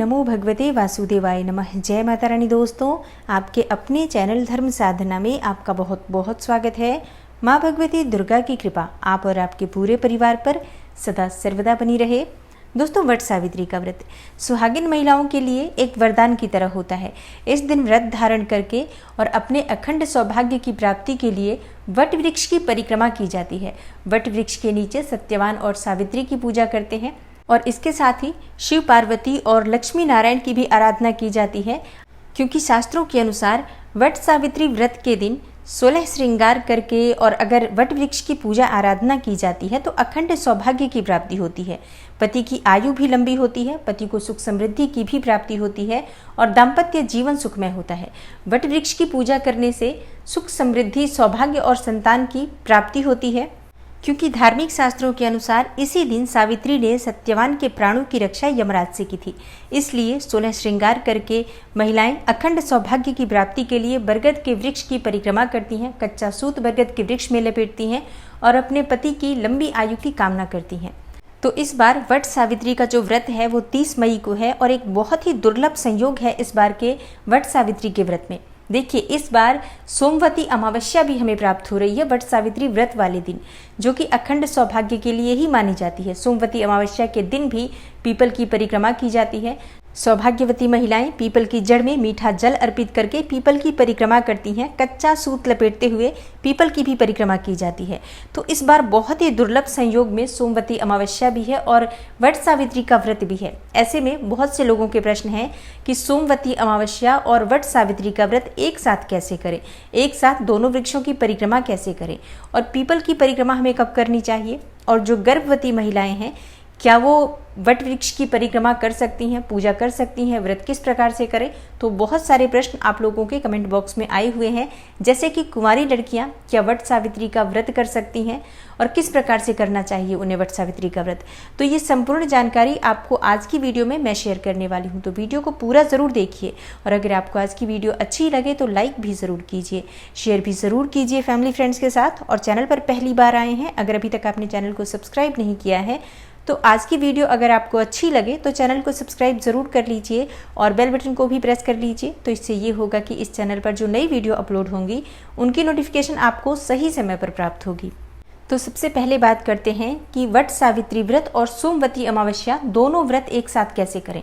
नमो भगवते वासुदेवाय नमः। जय माता रानी। दोस्तों, आपके अपने चैनल धर्म साधना में आपका बहुत बहुत स्वागत है। माँ भगवती दुर्गा की कृपा आप और आपके पूरे परिवार पर सदा सर्वदा बनी रहे। दोस्तों, वट सावित्री का व्रत सुहागिन महिलाओं के लिए एक वरदान की तरह होता है। इस दिन व्रत धारण करके और अपने अखंड सौभाग्य की प्राप्ति के लिए वट वृक्ष की परिक्रमा की जाती है। वट वृक्ष के नीचे सत्यवान और सावित्री की पूजा करते हैं और इसके साथ ही शिव पार्वती और लक्ष्मी नारायण की भी आराधना की जाती है, क्योंकि शास्त्रों के अनुसार वट सावित्री व्रत के दिन 16 श्रृंगार करके और अगर वट वृक्ष की पूजा आराधना की जाती है तो अखंड सौभाग्य की प्राप्ति होती है, पति की आयु भी लंबी होती है, पति को सुख समृद्धि की भी प्राप्ति होती है और दाम्पत्य जीवन सुखमय होता है। वट वृक्ष की पूजा करने से सुख समृद्धि, सौभाग्य और संतान की प्राप्ति होती है, क्योंकि धार्मिक शास्त्रों के अनुसार इसी दिन सावित्री ने सत्यवान के प्राणों की रक्षा यमराज से की थी। इसलिए 16 श्रृंगार करके महिलाएं अखंड सौभाग्य की प्राप्ति के लिए बरगद के वृक्ष की परिक्रमा करती हैं, कच्चा सूत बरगद के वृक्ष में लपेटती हैं और अपने पति की लंबी आयु की कामना करती हैं। तो इस बार वट सावित्री का जो व्रत है वो 30 मई को है और एक बहुत ही दुर्लभ संयोग है इस बार के वट सावित्री के व्रत में। देखिए, इस बार सोमवती अमावस्या भी हमें प्राप्त हो रही है वट सावित्री व्रत वाले दिन, जो कि अखंड सौभाग्य के लिए ही मानी जाती है। सोमवती अमावस्या के दिन भी पीपल की परिक्रमा की जाती है। सौभाग्यवती महिलाएं पीपल की जड़ में मीठा जल अर्पित करके पीपल की परिक्रमा करती हैं। कच्चा सूत लपेटते हुए पीपल की भी परिक्रमा की जाती है। तो इस बार बहुत ही दुर्लभ संयोग में सोमवती अमावस्या भी है और वट सावित्री का व्रत भी है। ऐसे में बहुत से लोगों के प्रश्न हैं कि सोमवती अमावस्या और वट सावित्री का व्रत एक साथ कैसे करें, एक साथ दोनों वृक्षों की परिक्रमा कैसे करें और पीपल की परिक्रमा हमें कब करनी चाहिए, और जो गर्भवती महिलाएं हैं क्या वो वट वृक्ष की परिक्रमा कर सकती हैं, पूजा कर सकती हैं, व्रत किस प्रकार से करें। तो बहुत सारे प्रश्न आप लोगों के कमेंट बॉक्स में आए हुए हैं, जैसे कि कुंवारी लड़कियां क्या वट सावित्री का व्रत कर सकती हैं और किस प्रकार से करना चाहिए उन्हें वट सावित्री का व्रत। तो ये संपूर्ण जानकारी आपको आज की वीडियो में मैं शेयर करने वाली हूँ, तो वीडियो को पूरा ज़रूर देखिए। और अगर आपको आज की वीडियो अच्छी लगे तो लाइक भी ज़रूर कीजिए, शेयर भी ज़रूर कीजिए फैमिली फ्रेंड्स के साथ। और चैनल पर पहली बार आए हैं, अगर अभी तक आपने चैनल को सब्सक्राइब नहीं किया है तो आज की वीडियो अगर आपको अच्छी लगे तो चैनल को सब्सक्राइब ज़रूर कर लीजिए और बेल बटन को भी प्रेस कर लीजिए। तो इससे ये होगा कि इस चैनल पर जो नई वीडियो अपलोड होंगी उनकी नोटिफिकेशन आपको सही समय पर प्राप्त होगी। तो सबसे पहले बात करते हैं कि वट सावित्री व्रत और सोमवती अमावस्या दोनों व्रत एक साथ कैसे करें।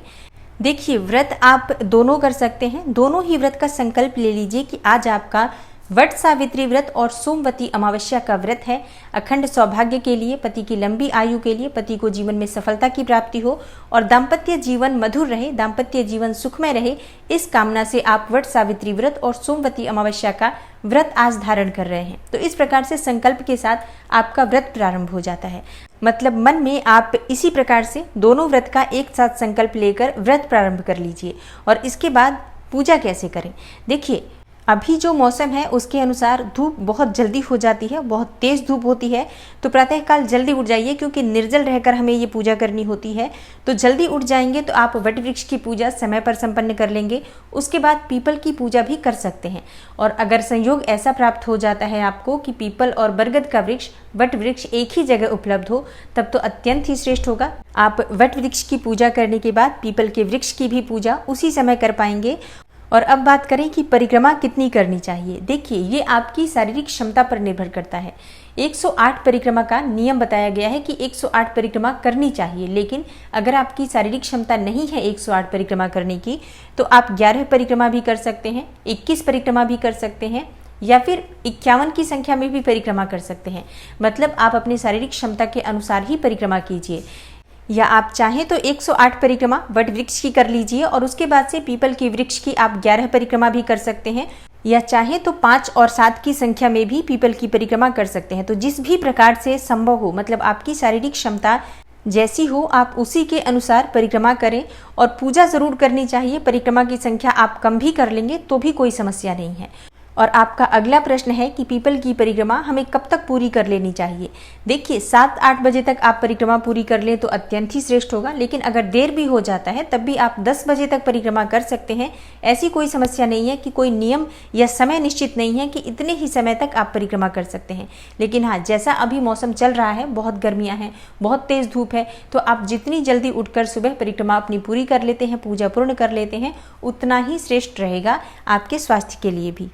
देखिए, व्रत आप दोनों कर सकते हैं। दोनों ही व्रत का संकल्प ले लीजिए कि आज आपका वट सावित्री व्रत और सोमवती अमावस्या का व्रत है। अखंड सौभाग्य के लिए, पति की लंबी आयु के लिए, पति को जीवन में सफलता की प्राप्ति हो और दाम्पत्य जीवन मधुर रहे, दाम्पत्य जीवन सुखमय रहे, इस कामना से आप वट सावित्री व्रत और सोमवती अमावस्या का व्रत आज धारण कर रहे हैं। तो इस प्रकार से संकल्प के साथ आपका व्रत प्रारंभ हो जाता है। मतलब मन में आप इसी प्रकार से दोनों व्रत का एक साथ संकल्प लेकर व्रत प्रारंभ कर लीजिए। और इसके बाद पूजा कैसे करें। देखिए, अभी जो मौसम है उसके अनुसार धूप बहुत जल्दी हो जाती है, बहुत तेज धूप होती है, तो प्रातःकाल जल्दी उठ जाइए, क्योंकि निर्जल रहकर हमें ये पूजा करनी होती है। तो जल्दी उठ जाएंगे तो आप वट वृक्ष की पूजा समय पर संपन्न कर लेंगे। उसके बाद पीपल की पूजा भी कर सकते हैं। और अगर संयोग ऐसा प्राप्त हो जाता है आपको कि पीपल और बरगद का वृक्ष, वट वृक्ष एक ही जगह उपलब्ध हो, तब तो अत्यंत ही श्रेष्ठ होगा। आप वट वृक्ष की पूजा करने के बाद पीपल के वृक्ष की भी पूजा उसी समय कर पाएंगे। और अब बात करें कि परिक्रमा कितनी करनी चाहिए। देखिए, ये आपकी शारीरिक क्षमता पर निर्भर करता है। 108 परिक्रमा का नियम बताया गया है कि 108 परिक्रमा करनी चाहिए, लेकिन अगर आपकी शारीरिक क्षमता नहीं है 108 परिक्रमा करने की तो आप 11 परिक्रमा भी कर सकते हैं, 21 परिक्रमा भी कर सकते हैं या फिर 51 की संख्या में भी परिक्रमा कर सकते हैं। मतलब आप अपनी शारीरिक क्षमता के अनुसार ही परिक्रमा कीजिए। या आप चाहें तो 108 परिक्रमा वट वृक्ष की कर लीजिए और उसके बाद से पीपल के वृक्ष की आप 11 परिक्रमा भी कर सकते हैं, या चाहें तो 5 और 7 की संख्या में भी पीपल की परिक्रमा कर सकते हैं। तो जिस भी प्रकार से संभव हो, मतलब आपकी शारीरिक क्षमता जैसी हो, आप उसी के अनुसार परिक्रमा करें और पूजा जरूर करनी चाहिए। परिक्रमा की संख्या आप कम भी कर लेंगे तो भी कोई समस्या नहीं है। और आपका अगला प्रश्न है कि पीपल की परिक्रमा हमें कब तक पूरी कर लेनी चाहिए। देखिए 7-8 बजे तक आप परिक्रमा पूरी कर लें तो अत्यंत ही श्रेष्ठ होगा, लेकिन अगर देर भी हो जाता है तब भी आप 10 बजे तक परिक्रमा कर सकते हैं। ऐसी कोई समस्या नहीं है कि कोई नियम या समय निश्चित नहीं है कि इतने ही समय तक आप परिक्रमा कर सकते हैं। लेकिन हाँ, जैसा अभी मौसम चल रहा है, बहुत गर्मियाँ हैं, बहुत तेज़ धूप है, तो आप जितनी जल्दी उठकर सुबह परिक्रमा अपनी पूरी कर लेते हैं, पूजा पूर्ण कर लेते हैं, उतना ही श्रेष्ठ रहेगा आपके स्वास्थ्य के लिए भी।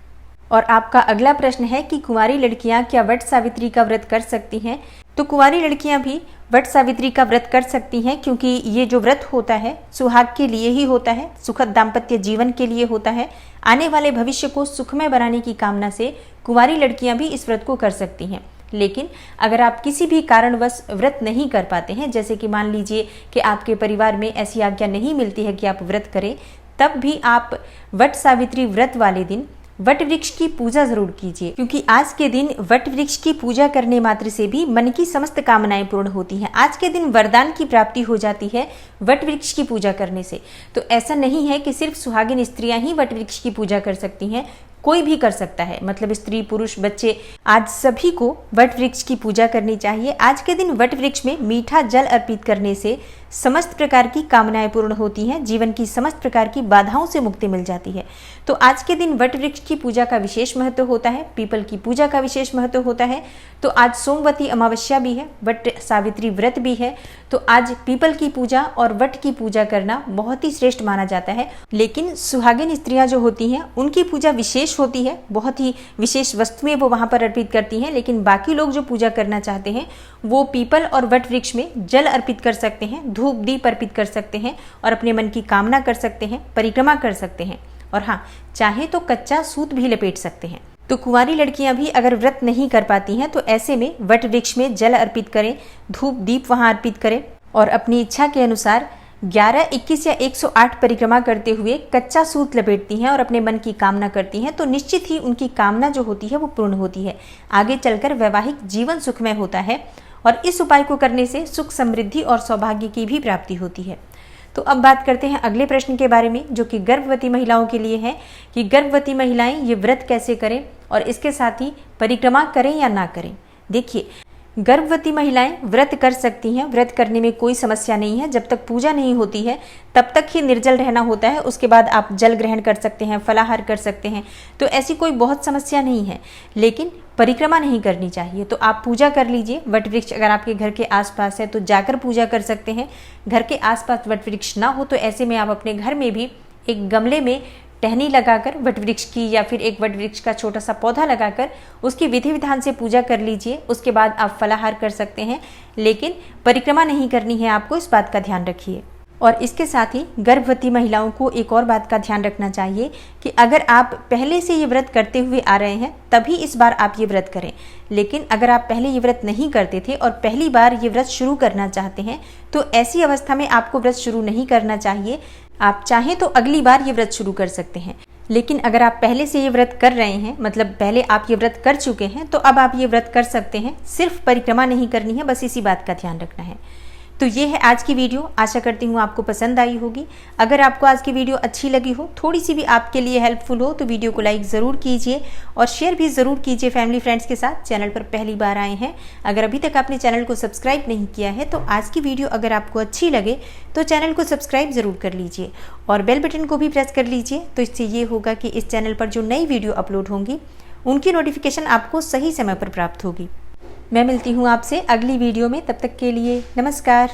और आपका अगला प्रश्न है कि कुंवारी लड़कियां क्या वट सावित्री का व्रत कर सकती हैं। तो कुंवारी लड़कियां भी वट सावित्री का व्रत कर सकती हैं, क्योंकि ये जो व्रत होता है सुहाग के लिए ही होता है, सुखद दाम्पत्य जीवन के लिए होता है। आने वाले भविष्य को सुखमय बनाने की कामना से कुंवारी लड़कियां भी इस व्रत को कर सकती हैं। लेकिन अगर आप किसी भी कारणवश व्रत नहीं कर पाते हैं, जैसे कि मान लीजिए कि आपके परिवार में ऐसी आज्ञा नहीं मिलती है कि आप व्रत करें, तब भी आप वट सावित्री व्रत वाले दिन वट वृक्ष की पूजा जरूर कीजिए, क्योंकि आज के दिन वट वृक्ष की पूजा करने मात्र से भी मन की समस्त कामनाएं पूर्ण होती हैं। आज के दिन वरदान की प्राप्ति हो जाती है वट वृक्ष की पूजा करने से। तो ऐसा नहीं है कि सिर्फ सुहागिन स्त्रियां ही वट वृक्ष की पूजा कर सकती हैं, कोई भी कर सकता है, मतलब स्त्री पुरुष बच्चे, आज सभी को वट वृक्ष की पूजा करनी चाहिए। आज के दिन वट वृक्ष में मीठा जल अर्पित करने से समस्त प्रकार की कामनाएं पूर्ण होती हैं, जीवन की समस्त प्रकार की बाधाओं से मुक्ति मिल जाती है। तो आज के दिन वट वृक्ष की पूजा का विशेष महत्व होता है, पीपल की पूजा का विशेष महत्व होता है। तो आज सोमवती अमावस्या भी है, वट सावित्री व्रत भी है, तो आज पीपल की पूजा और वट की पूजा करना बहुत ही श्रेष्ठ माना जाता है। लेकिन सुहागिन स्त्रियां जो होती हैं उनकी पूजा विशेष होती है, बहुत ही विशेष वस्तुएं वो वहां पर अर्पित करती हैं। लेकिन बाकी लोग जो पूजा करना चाहते हैं वो पीपल और वट वृक्ष में जल अर्पित कर सकते हैं, धूप दीप अर्पित कर सकते हैं और अपने मन की कामना कर सकते हैं, परिक्रमा कर सकते हैं। और हाँ, चाहे तो कच्चा सूत भी लपेट सकते हैं। तो कुंवारी लड़कियां भी अगर व्रत नहीं कर पाती हैं तो ऐसे में वट वृक्ष में जल अर्पित करें, धूप दीप वहां अर्पित करें और अपनी इच्छा के अनुसार 11, 21 या 108 परिक्रमा करते हुए कच्चा सूत लपेटती हैं और अपने मन की कामना करती हैं, तो निश्चित ही उनकी कामना जो होती है वो पूर्ण होती है। आगे चलकर वैवाहिक जीवन सुखमय होता है और इस उपाय को करने से सुख समृद्धि और सौभाग्य की भी प्राप्ति होती है। तो अब बात करते हैं अगले प्रश्न के बारे में, जो कि गर्भवती महिलाओं के लिए है कि गर्भवती महिलाएं ये व्रत कैसे करें और इसके साथ ही परिक्रमा करें या ना करें। देखिए, गर्भवती महिलाएं व्रत कर सकती हैं, व्रत करने में कोई समस्या नहीं है। जब तक पूजा नहीं होती है तब तक ही निर्जल रहना होता है, उसके बाद आप जल ग्रहण कर सकते हैं, फलाहार कर सकते हैं, तो ऐसी कोई बहुत समस्या नहीं है। लेकिन परिक्रमा नहीं करनी चाहिए। तो आप पूजा कर लीजिए, वट वृक्ष अगर आपके घर के आसपास है तो जाकर पूजा कर सकते हैं। घर के आसपास वट वृक्ष ना हो तो ऐसे में आप अपने घर में भी एक गमले में टहनी लगाकर वट वृक्ष की या फिर एक वट वृक्ष का छोटा सा पौधा लगाकर उसकी विधि विधान से पूजा कर लीजिए। उसके बाद आप फलाहार कर सकते हैं, लेकिन परिक्रमा नहीं करनी है आपको, इस बात का ध्यान रखिए। और इसके साथ ही गर्भवती महिलाओं को एक और बात का ध्यान रखना चाहिए कि अगर आप पहले से ये व्रत करते हुए आ रहे हैं तभी इस बार आप ये व्रत करें। लेकिन अगर आप पहले ये व्रत नहीं करते थे और पहली बार ये व्रत शुरू करना चाहते हैं तो ऐसी अवस्था में आपको व्रत शुरू नहीं करना चाहिए। आप चाहें तो अगली बार ये व्रत शुरू कर सकते हैं। लेकिन अगर आप पहले से ये व्रत कर रहे हैं, मतलब पहले आप ये व्रत कर चुके हैं, तो अब आप ये व्रत कर सकते हैं। सिर्फ परिक्रमा नहीं करनी है, बस इसी बात का ध्यान रखना है। तो ये है आज की वीडियो, आशा करती हूँ आपको पसंद आई होगी। अगर आपको आज की वीडियो अच्छी लगी हो, थोड़ी सी भी आपके लिए हेल्पफुल हो, तो वीडियो को लाइक ज़रूर कीजिए और शेयर भी ज़रूर कीजिए फैमिली फ्रेंड्स के साथ। चैनल पर पहली बार आए हैं, अगर अभी तक आपने चैनल को सब्सक्राइब नहीं किया है तो आज की वीडियो अगर आपको अच्छी लगे तो चैनल को सब्सक्राइब ज़रूर कर लीजिए और बेल बटन को भी प्रेस कर लीजिए। तो इससे ये होगा कि इस चैनल पर जो नई वीडियो अपलोड होंगी उनकी नोटिफिकेशन आपको सही समय पर प्राप्त होगी। मैं मिलती हूँ आपसे अगली वीडियो में, तब तक के लिए नमस्कार।